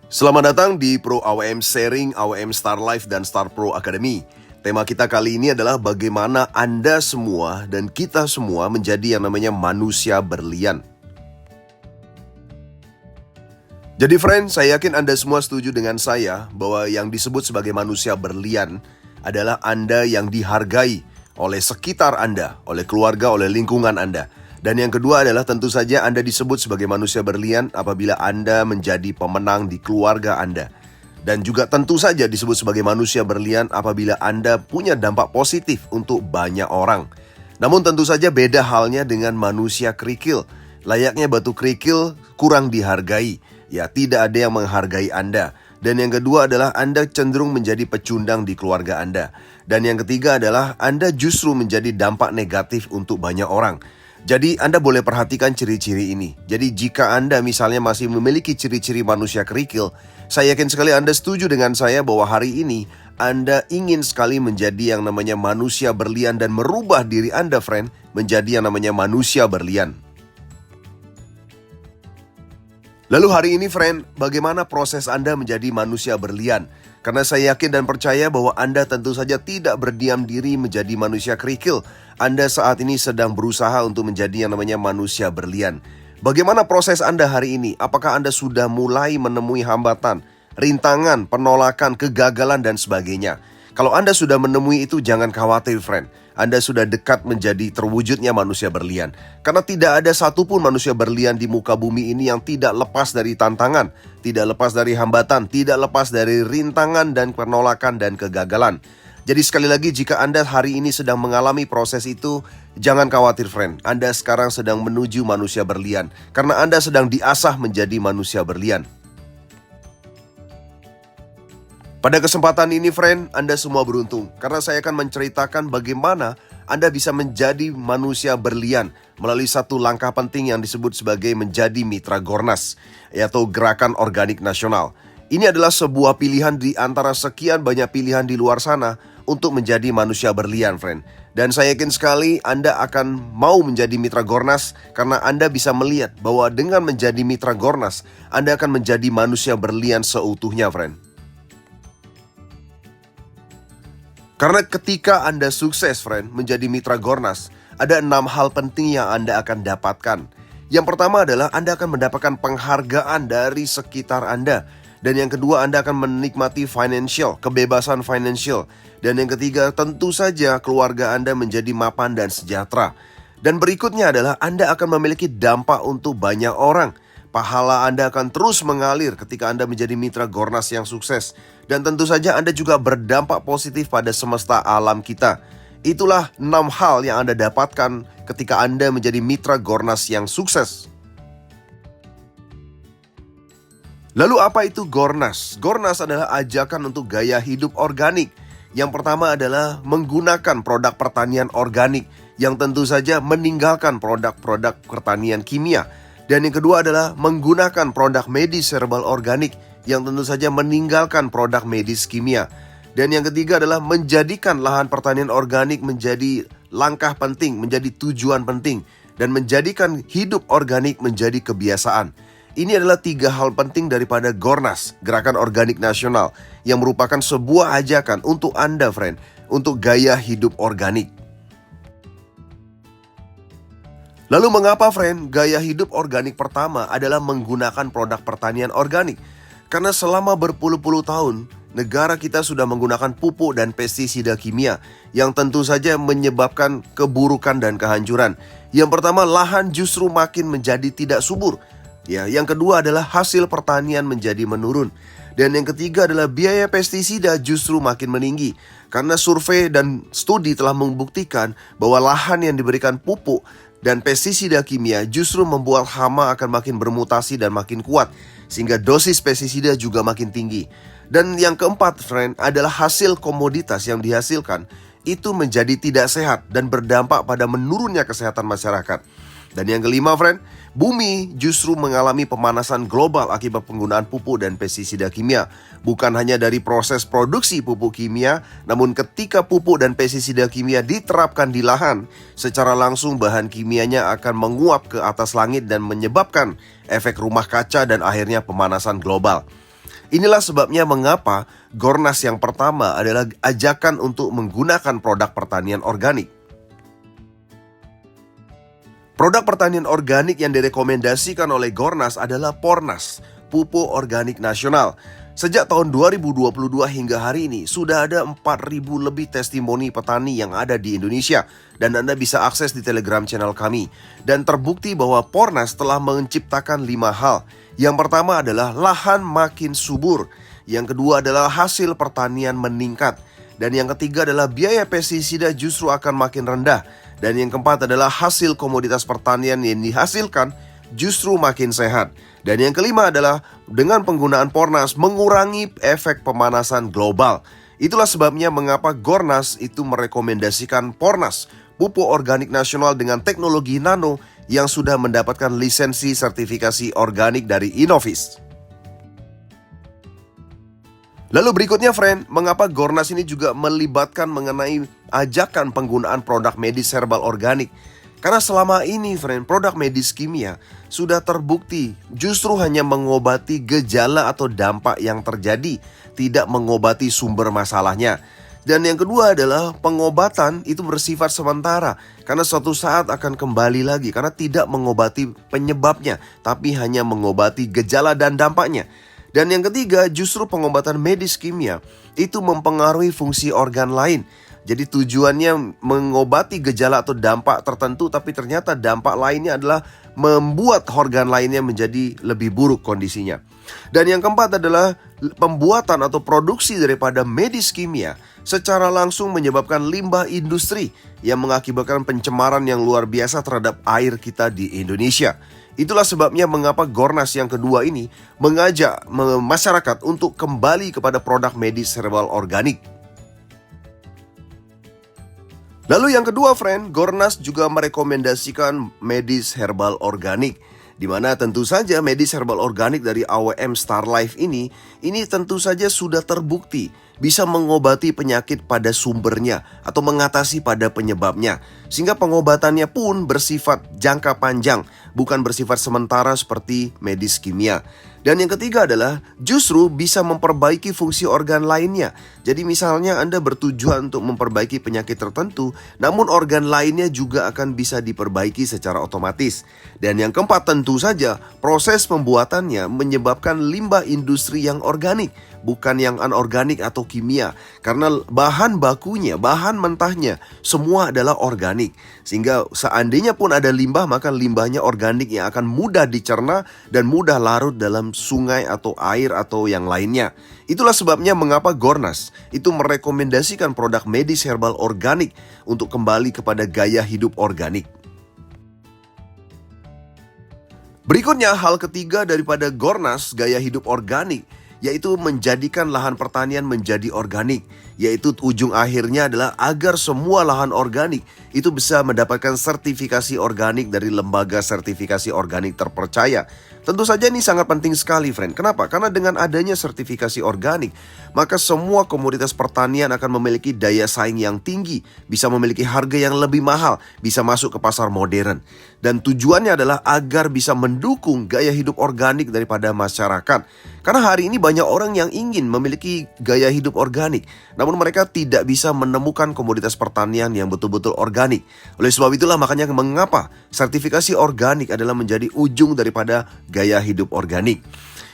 Selamat datang di Pro AWM Sharing, AWM Star Life dan Star Pro Academy. Tema kita kali ini adalah bagaimana Anda semua dan kita semua menjadi yang namanya manusia berlian. Jadi friend, saya yakin Anda semua setuju dengan saya bahwa yang disebut sebagai manusia berlian adalah Anda yang dihargai oleh sekitar Anda, oleh keluarga, oleh lingkungan Anda. Dan yang kedua adalah tentu saja Anda disebut sebagai manusia berlian apabila Anda menjadi pemenang di keluarga Anda. Dan juga tentu saja disebut sebagai manusia berlian apabila Anda punya dampak positif untuk banyak orang. Namun tentu saja beda halnya dengan manusia kerikil. Layaknya batu kerikil kurang dihargai. Ya, tidak ada yang menghargai Anda. Dan yang kedua adalah Anda cenderung menjadi pecundang di keluarga Anda. Dan yang ketiga adalah Anda justru menjadi dampak negatif untuk banyak orang. Jadi Anda boleh perhatikan ciri-ciri ini. Jadi jika Anda misalnya masih memiliki ciri-ciri manusia kerikil, saya yakin sekali Anda setuju dengan saya bahwa hari ini Anda ingin sekali menjadi yang namanya manusia berlian dan merubah diri Anda, friend, menjadi yang namanya manusia berlian. Lalu hari ini, friend, bagaimana proses Anda menjadi manusia berlian? Karena saya yakin dan percaya bahwa Anda tentu saja tidak berdiam diri menjadi manusia kerikil. Anda saat ini sedang berusaha untuk menjadi yang namanya manusia berlian. Bagaimana proses Anda hari ini? Apakah Anda sudah mulai menemui hambatan, rintangan, penolakan, kegagalan, dan sebagainya? Kalau Anda sudah menemui itu, jangan khawatir, friend. Anda sudah dekat menjadi terwujudnya manusia berlian. Karena tidak ada satupun manusia berlian di muka bumi ini yang tidak lepas dari tantangan, tidak lepas dari hambatan, tidak lepas dari rintangan dan penolakan dan kegagalan. Jadi sekali lagi, jika Anda hari ini sedang mengalami proses itu, jangan khawatir, friend. Anda sekarang sedang menuju manusia berlian. Karena Anda sedang diasah menjadi manusia berlian. Pada kesempatan ini, friend, Anda semua beruntung karena saya akan menceritakan bagaimana Anda bisa menjadi manusia berlian melalui satu langkah penting yang disebut sebagai menjadi mitra Gornas, yaitu Gerakan Organik Nasional. Ini adalah sebuah pilihan di antara sekian banyak pilihan di luar sana untuk menjadi manusia berlian, friend. Dan saya yakin sekali Anda akan mau menjadi mitra Gornas karena Anda bisa melihat bahwa dengan menjadi mitra Gornas, Anda akan menjadi manusia berlian seutuhnya, friend. Karena ketika Anda sukses, friend, menjadi mitra Gornas, ada 6 hal penting yang Anda akan dapatkan. Yang pertama adalah Anda akan mendapatkan penghargaan dari sekitar Anda. Dan yang kedua, Anda akan menikmati kebebasan financial. Dan yang ketiga, tentu saja keluarga Anda menjadi mapan dan sejahtera. Dan berikutnya adalah Anda akan memiliki dampak untuk banyak orang. Pahala Anda akan terus mengalir ketika Anda menjadi mitra Gornas yang sukses. Dan tentu saja Anda juga berdampak positif pada semesta alam kita. Itulah 6 hal yang Anda dapatkan ketika Anda menjadi mitra Gornas yang sukses. Lalu apa itu Gornas? Gornas adalah ajakan untuk gaya hidup organik. Yang pertama adalah menggunakan produk pertanian organik yang tentu saja meninggalkan produk-produk pertanian kimia. Dan yang kedua adalah menggunakan produk medis herbal organik yang tentu saja meninggalkan produk medis kimia. Dan yang ketiga adalah menjadikan lahan pertanian organik menjadi langkah penting, menjadi tujuan penting. Dan menjadikan hidup organik menjadi kebiasaan. Ini adalah 3 hal penting daripada Gornas, Gerakan Organik Nasional, yang merupakan sebuah ajakan untuk Anda, friend, untuk gaya hidup organik. Lalu mengapa, friend, gaya hidup organik pertama adalah menggunakan produk pertanian organik? Karena selama berpuluh-puluh tahun, negara kita sudah menggunakan pupuk dan pestisida kimia yang tentu saja menyebabkan keburukan dan kehancuran. Yang pertama, lahan justru makin menjadi tidak subur. Ya, yang kedua adalah hasil pertanian menjadi menurun. Dan yang ketiga adalah biaya pestisida justru makin meninggi. Karena survei dan studi telah membuktikan bahwa lahan yang diberikan pupuk dan pestisida kimia justru membuat hama akan makin bermutasi dan makin kuat, sehingga dosis pestisida juga makin tinggi. Dan yang keempat, friend, adalah hasil komoditas yang dihasilkan itu menjadi tidak sehat dan berdampak pada menurunnya kesehatan masyarakat. Dan yang kelima, friend, bumi justru mengalami pemanasan global akibat penggunaan pupuk dan pestisida kimia. Bukan hanya dari proses produksi pupuk kimia, namun ketika pupuk dan pestisida kimia diterapkan di lahan, secara langsung bahan kimianya akan menguap ke atas langit dan menyebabkan efek rumah kaca dan akhirnya pemanasan global. Inilah sebabnya mengapa Gornas yang pertama adalah ajakan untuk menggunakan produk pertanian organik. Produk pertanian organik yang direkomendasikan oleh Gornas adalah Pornas, Pupuk Organik Nasional. Sejak tahun 2022 hingga hari ini, sudah ada 4.000 lebih testimoni petani yang ada di Indonesia. Dan Anda bisa akses di Telegram channel kami. Dan terbukti bahwa Pornas telah menciptakan 5 hal. Yang pertama adalah lahan makin subur. Yang kedua adalah hasil pertanian meningkat. Dan yang ketiga adalah biaya pestisida justru akan makin rendah. Dan yang keempat adalah hasil komoditas pertanian yang dihasilkan justru makin sehat. Dan yang kelima adalah dengan penggunaan Pornas mengurangi efek pemanasan global. Itulah sebabnya mengapa Gornas itu merekomendasikan Pornas, pupuk organik nasional dengan teknologi nano yang sudah mendapatkan lisensi sertifikasi organik dari Innovis. Lalu berikutnya friend, mengapa Gornas ini juga melibatkan mengenai ajakan penggunaan produk medis herbal organik? Karena selama ini friend, produk medis kimia sudah terbukti justru hanya mengobati gejala atau dampak yang terjadi, tidak mengobati sumber masalahnya. Dan yang kedua adalah pengobatan itu bersifat sementara, karena suatu saat akan kembali lagi, karena tidak mengobati penyebabnya, tapi hanya mengobati gejala dan dampaknya. Dan yang ketiga, justru pengobatan medis kimia itu mempengaruhi fungsi organ lain. Jadi tujuannya mengobati gejala atau dampak tertentu, tapi ternyata dampak lainnya adalah membuat organ lainnya menjadi lebih buruk kondisinya. Dan yang keempat adalah pembuatan atau produksi daripada medis kimia secara langsung menyebabkan limbah industri yang mengakibatkan pencemaran yang luar biasa terhadap air kita di Indonesia. Itulah sebabnya mengapa Gornas yang kedua ini mengajak masyarakat untuk kembali kepada produk medis herbal organik. Lalu yang kedua friend, Gornas juga merekomendasikan medis herbal organik, di mana tentu saja medis herbal organik dari AWM Star Life ini tentu saja sudah terbukti bisa mengobati penyakit pada sumbernya atau mengatasi pada penyebabnya. Sehingga pengobatannya pun bersifat jangka panjang, bukan bersifat sementara seperti medis kimia. Dan yang ketiga adalah justru bisa memperbaiki fungsi organ lainnya. Jadi misalnya Anda bertujuan untuk memperbaiki penyakit tertentu, namun organ lainnya juga akan bisa diperbaiki secara otomatis. Dan yang keempat tentu saja proses pembuatannya menyebabkan limbah industri yang organik, bukan yang anorganik atau kimia. Karena bahan bakunya, bahan mentahnya semua adalah organik. Sehingga seandainya pun ada limbah, maka limbahnya organik yang akan mudah dicerna dan mudah larut dalam sungai atau air atau yang lainnya. Itulah sebabnya mengapa Gornas itu merekomendasikan produk medis herbal organik untuk kembali kepada gaya hidup organik. Berikutnya hal ketiga daripada Gornas gaya hidup organik, yaitu menjadikan lahan pertanian menjadi organik. Yaitu ujung akhirnya adalah agar semua lahan organik itu bisa mendapatkan sertifikasi organik dari lembaga sertifikasi organik terpercaya. Tentu saja ini sangat penting sekali friend. Kenapa? Karena dengan adanya sertifikasi organik, maka semua komoditas pertanian akan memiliki daya saing yang tinggi, bisa memiliki harga yang lebih mahal, bisa masuk ke pasar modern. Dan tujuannya adalah agar bisa mendukung gaya hidup organik daripada masyarakat. Karena hari ini banyak orang yang ingin memiliki gaya hidup organik, namun mereka tidak bisa menemukan komoditas pertanian yang betul-betul organik. Oleh sebab itulah makanya mengapa sertifikasi organik adalah menjadi ujung daripada gaya hidup organik.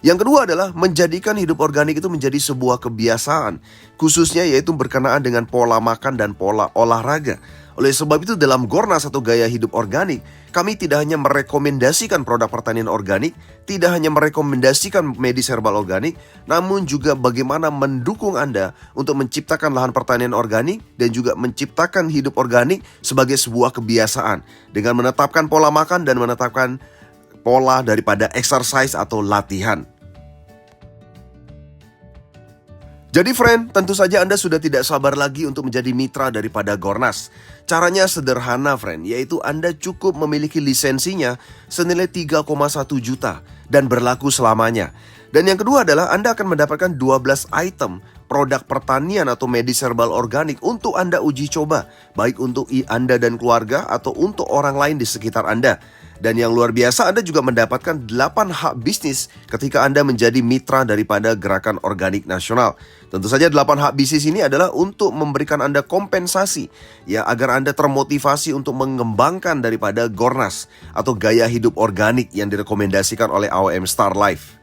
Yang kedua adalah menjadikan hidup organik itu menjadi sebuah kebiasaan, khususnya yaitu berkenaan dengan pola makan dan pola olahraga. Oleh sebab itu dalam Gornas atau gaya hidup organik, kami tidak hanya merekomendasikan produk pertanian organik, tidak hanya merekomendasikan medis herbal organik, namun juga bagaimana mendukung Anda untuk menciptakan lahan pertanian organik dan juga menciptakan hidup organik sebagai sebuah kebiasaan dengan menetapkan pola makan dan menetapkan pola daripada exercise atau latihan. Jadi friend, tentu saja Anda sudah tidak sabar lagi untuk menjadi mitra daripada Gornas. Caranya sederhana friend, yaitu Anda cukup memiliki lisensinya senilai 3,1 juta dan berlaku selamanya. Dan yang kedua adalah Anda akan mendapatkan 12 item produk pertanian atau medis herbal organik untuk Anda uji coba, baik untuk Anda dan keluarga atau untuk orang lain di sekitar Anda. Dan yang luar biasa, Anda juga mendapatkan 8 hak bisnis ketika Anda menjadi mitra daripada Gerakan Organik Nasional. Tentu saja 8 hak bisnis ini adalah untuk memberikan Anda kompensasi, ya, agar Anda termotivasi untuk mengembangkan daripada Gornas atau gaya hidup organik yang direkomendasikan oleh AOM Star Life.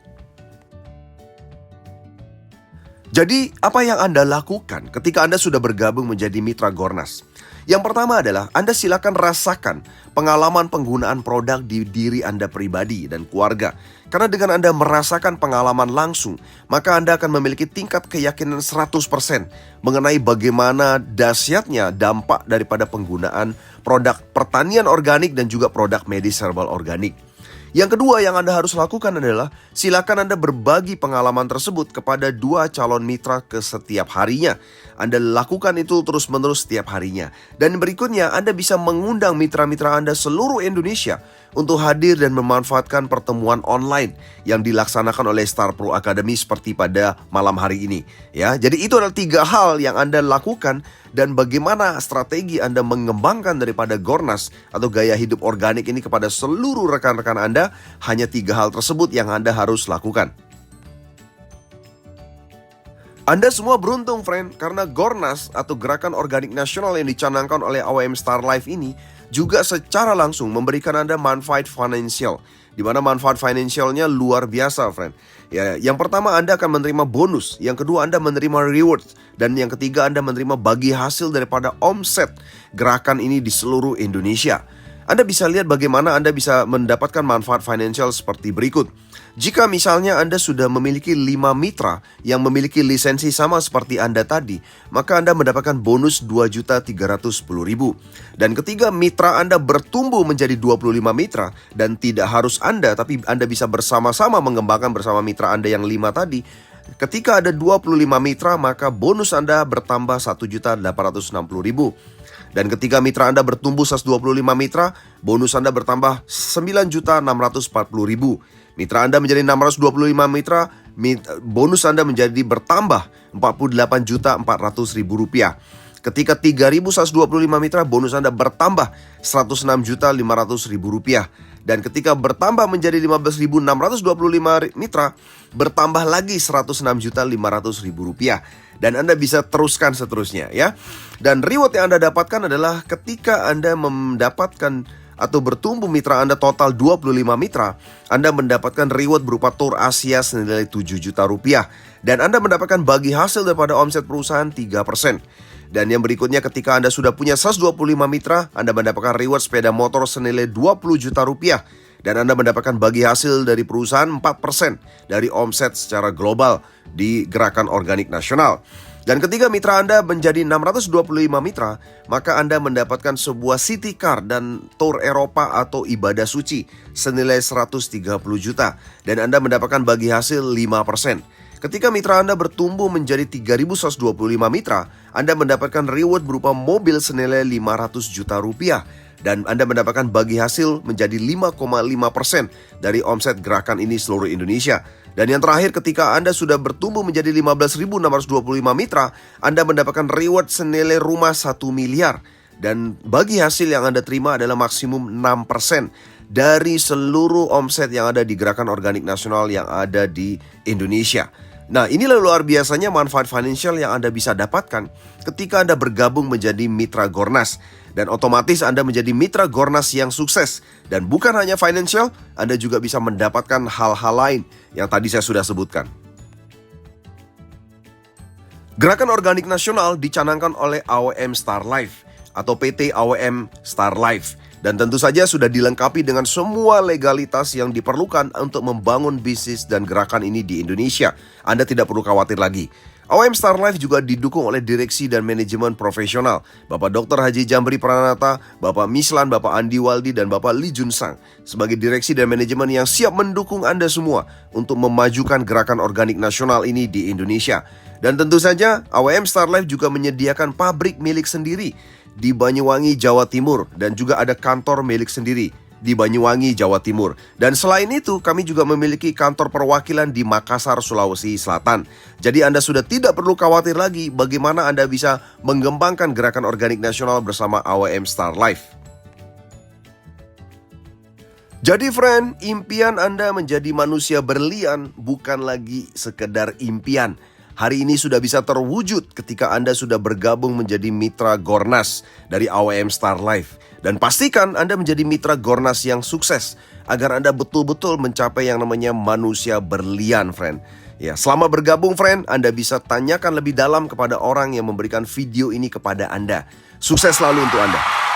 Jadi, apa yang Anda lakukan ketika Anda sudah bergabung menjadi mitra Gornas? Yang pertama adalah Anda silakan rasakan pengalaman penggunaan produk di diri Anda pribadi dan keluarga. Karena dengan Anda merasakan pengalaman langsung, maka Anda akan memiliki tingkat keyakinan 100% mengenai bagaimana dahsyatnya dampak daripada penggunaan produk pertanian organik dan juga produk medis herbal organik. Yang kedua yang Anda harus lakukan adalah silakan Anda berbagi pengalaman tersebut kepada 2 calon mitra ke setiap harinya. Anda lakukan itu terus-menerus setiap harinya. Dan berikutnya Anda bisa mengundang mitra-mitra Anda seluruh Indonesia untuk hadir dan memanfaatkan pertemuan online yang dilaksanakan oleh Star Pro Academy seperti pada malam hari ini. Ya, jadi itu adalah 3 hal yang Anda lakukan dan bagaimana strategi Anda mengembangkan daripada Gornas atau gaya hidup organik ini kepada seluruh rekan-rekan Anda. Hanya 3 hal tersebut yang Anda harus lakukan. Anda semua beruntung, friend, karena Gornas atau Gerakan Organik Nasional yang dicanangkan oleh AOM Star Life ini juga secara langsung memberikan Anda manfaat finansial, di mana manfaat finansialnya luar biasa, friend. Ya, yang pertama Anda akan menerima bonus, yang kedua Anda menerima reward, dan yang ketiga Anda menerima bagi hasil daripada omset gerakan ini di seluruh Indonesia. Anda bisa lihat bagaimana Anda bisa mendapatkan manfaat finansial seperti berikut. Jika misalnya Anda sudah memiliki 5 mitra yang memiliki lisensi sama seperti Anda tadi, maka Anda mendapatkan bonus 2.310.000. Dan ketika mitra Anda bertumbuh menjadi 25 mitra, dan tidak harus Anda, tapi Anda bisa bersama-sama mengembangkan bersama mitra Anda yang 5 tadi. Ketika ada 25 mitra, maka bonus Anda bertambah 1.860.000. Dan ketika mitra Anda bertumbuh 125 mitra, bonus Anda bertambah 9.640.000. Mitra Anda menjadi 625 mitra, bonus Anda menjadi bertambah 48.400.000 rupiah. Ketika 3.125 mitra, bonus Anda bertambah 106.500.000 rupiah. Dan ketika bertambah menjadi 15.625 mitra, bertambah lagi 106.500.000 rupiah. Dan Anda bisa teruskan seterusnya, ya. Dan reward yang Anda dapatkan adalah ketika Anda mendapatkan atau bertumbuh mitra Anda total 25 mitra, Anda mendapatkan reward berupa tour Asia senilai 7 juta rupiah. Dan Anda mendapatkan bagi hasil daripada omset perusahaan 3%. Dan yang berikutnya, ketika Anda sudah punya 125 mitra, Anda mendapatkan reward sepeda motor senilai 20 juta rupiah. Dan Anda mendapatkan bagi hasil dari perusahaan 4% dari omset secara global di Gerakan Organik Nasional. Dan ketika mitra Anda menjadi 625 mitra, maka Anda mendapatkan sebuah city car dan tour Eropa atau ibadah suci senilai 130 juta. Dan Anda mendapatkan bagi hasil 5%. Ketika mitra Anda bertumbuh menjadi 3.125 mitra, Anda mendapatkan reward berupa mobil senilai 500 juta rupiah. Dan Anda mendapatkan bagi hasil menjadi 5,5% dari omset gerakan ini seluruh Indonesia. Dan yang terakhir, ketika Anda sudah bertumbuh menjadi 15.625 mitra, Anda mendapatkan reward senilai rumah 1 miliar. Dan bagi hasil yang Anda terima adalah maksimum 6% dari seluruh omset yang ada di Gerakan Organik Nasional yang ada di Indonesia. Nah, inilah luar biasanya manfaat finansial yang Anda bisa dapatkan ketika Anda bergabung menjadi mitra Gornas. Dan otomatis Anda menjadi mitra Gornas yang sukses. Dan bukan hanya financial, Anda juga bisa mendapatkan hal-hal lain yang tadi saya sudah sebutkan. Gerakan Organik Nasional dicanangkan oleh AOM Star Life atau PT AOM Star Life. Dan tentu saja sudah dilengkapi dengan semua legalitas yang diperlukan untuk membangun bisnis dan gerakan ini di Indonesia. Anda tidak perlu khawatir lagi. AOM Star Life juga didukung oleh direksi dan manajemen profesional, Bapak Dr. Haji Jambri Pranata, Bapak Mislan, Bapak Andi Waldi, dan Bapak Lee Jun Sang sebagai direksi dan manajemen yang siap mendukung Anda semua untuk memajukan gerakan organik nasional ini di Indonesia. Dan tentu saja AOM Star Life juga menyediakan pabrik milik sendiri di Banyuwangi, Jawa Timur, dan juga ada kantor milik sendiri di Banyuwangi, Jawa Timur. Dan selain itu, kami juga memiliki kantor perwakilan di Makassar, Sulawesi Selatan. Jadi Anda sudah tidak perlu khawatir lagi bagaimana Anda bisa mengembangkan gerakan organik nasional bersama AWM Star Life. Jadi friend, impian Anda menjadi manusia berlian bukan lagi sekedar impian. Hari ini sudah bisa terwujud ketika Anda sudah bergabung menjadi mitra Gornas dari AWM Star Life. Dan pastikan Anda menjadi mitra Gornas yang sukses agar Anda betul-betul mencapai yang namanya manusia berlian, friend. Ya, selama bergabung, friend, Anda bisa tanyakan lebih dalam kepada orang yang memberikan video ini kepada Anda. Sukses selalu untuk Anda.